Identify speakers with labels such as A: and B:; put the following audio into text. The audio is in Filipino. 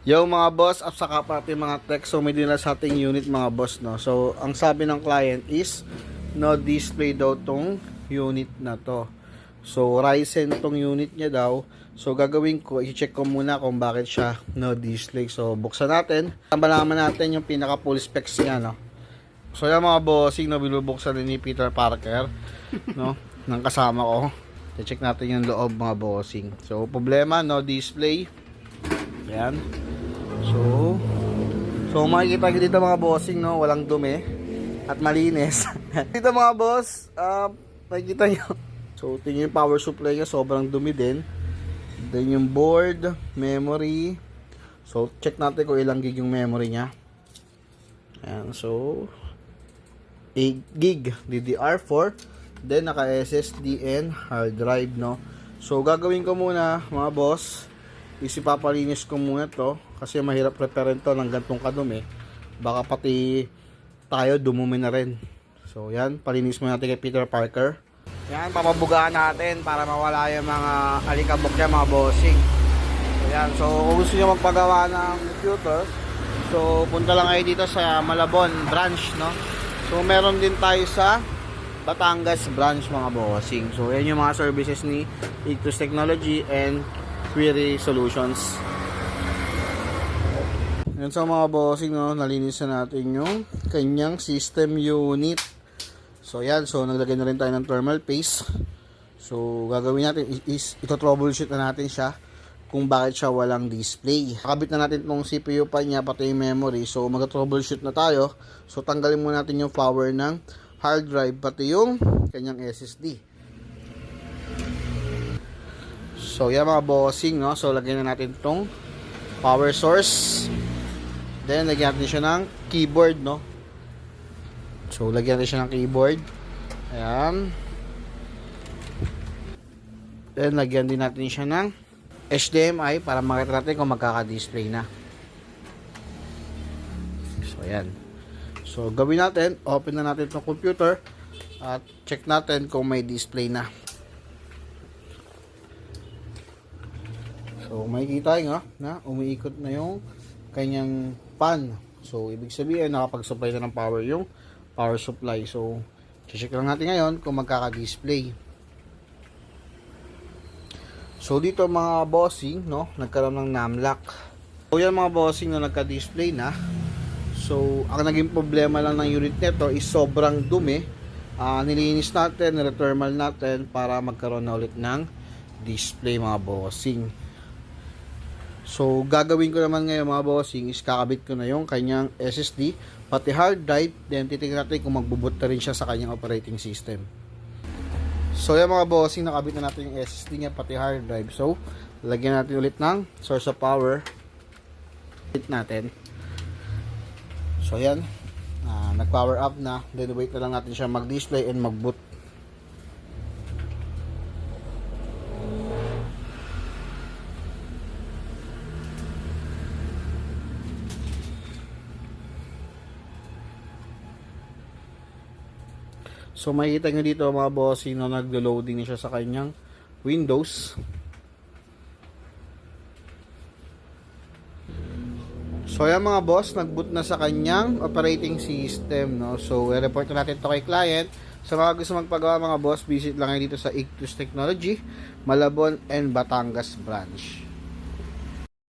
A: Yo mga boss, up sa pati mga tech. So may dinala sa ating unit mga boss, no. So ang sabi ng client is no display daw tong unit na to. So Ryzen tong unit niya daw. So gagawin ko, i-check ko muna kung bakit siya no display. So buksan natin. Malaman natin yung pinaka full specs niya, no. So yan mga bossing, no, binubuksan ni Peter Parker, no, ng kasama ko. I-check natin yung loob mga bossing. So problema, no display. Yan. So makikita nyo dito mga bossing, no, walang dumi at malinis. Dito mga boss, makikita nyo. So tingin yung power supply nya, sobrang dumi din. Then yung board, memory. So check natin kung ilang gig yung memory nya. Ayan, so 8 gig DDR4. Then naka SSD and hard drive, no. So gagawin ko muna mga boss, isipapalinis ko muna to kasi mahirap preparin to ng gantong kadumi, baka pati tayo dumumi na rin. So yan, palinis muna natin kay Peter Parker. Yan, papabugaan natin para mawala yung mga alikabok niya mga bossing. So yan, so kung gusto nyo magpagawa ng computer, so punta lang kayo dito sa Malabon branch, no. So meron din tayo sa Batangas branch mga bossing. So yan yung mga services ni Ictus Technology and Query Solutions. Yan sa mga bossing, no, nalinis na natin yung kanyang system unit. So yan, so naglagay na rin tayo ng thermal paste. So gagawin natin is ito troubleshoot na natin siya kung bakit siya walang display. Nakabit na natin tong CPU pa niya pati yung memory. So mag-troubleshoot na tayo. So tanggalin muna natin yung power ng hard drive pati yung kanyang SSD. So yan mga bossing, no. So lagyan na natin tong power source. Then lagyan natin siya ng keyboard, no. So lagyan natin siya ng keyboard. Ayan. Then lagyan din natin siya ng HDMI para makita natin kung magkaka-display na. So ayan. So gawin natin, open na natin itong computer at check natin kung may display na. So makikita nyo na umiikot na yung kanyang fan. So ibig sabihin nakapag-supply na ng power yung power supply. So check lang natin ngayon kung magkaka-display. So dito mga bossing, no, nagkaroon ng numlock. So yan mga bossing, no, nagka-display na. So ang naging problema lang ng unit nito is sobrang dumi. Nilinis natin, nire-thermal natin para magkaroon na ulit ng display mga bossing. So gagawin ko naman ngayon mga bossing is kakabit ko na yung kanyang SSD pati hard drive, then titignan natin kung magbuboot na rin siya sa kanyang operating system. So yan mga bossing, nakabit na natin yung SSD niya pati hard drive. So lagyan natin ulit ng source of power. Hit natin. So yan, nag-power up na. Then wait na lang natin siya mag-display and mag-boot. So makikita nyo dito mga bossing, no, naglo-loading na siya sa kanyang Windows. So yan mga boss, nag-boot na sa kanyang operating system, no. So i-report na natin to kay client. Sa mga gusto magpagawa mga boss, visit lang kayo dito sa Ictus Technology, Malabon and Batangas branch.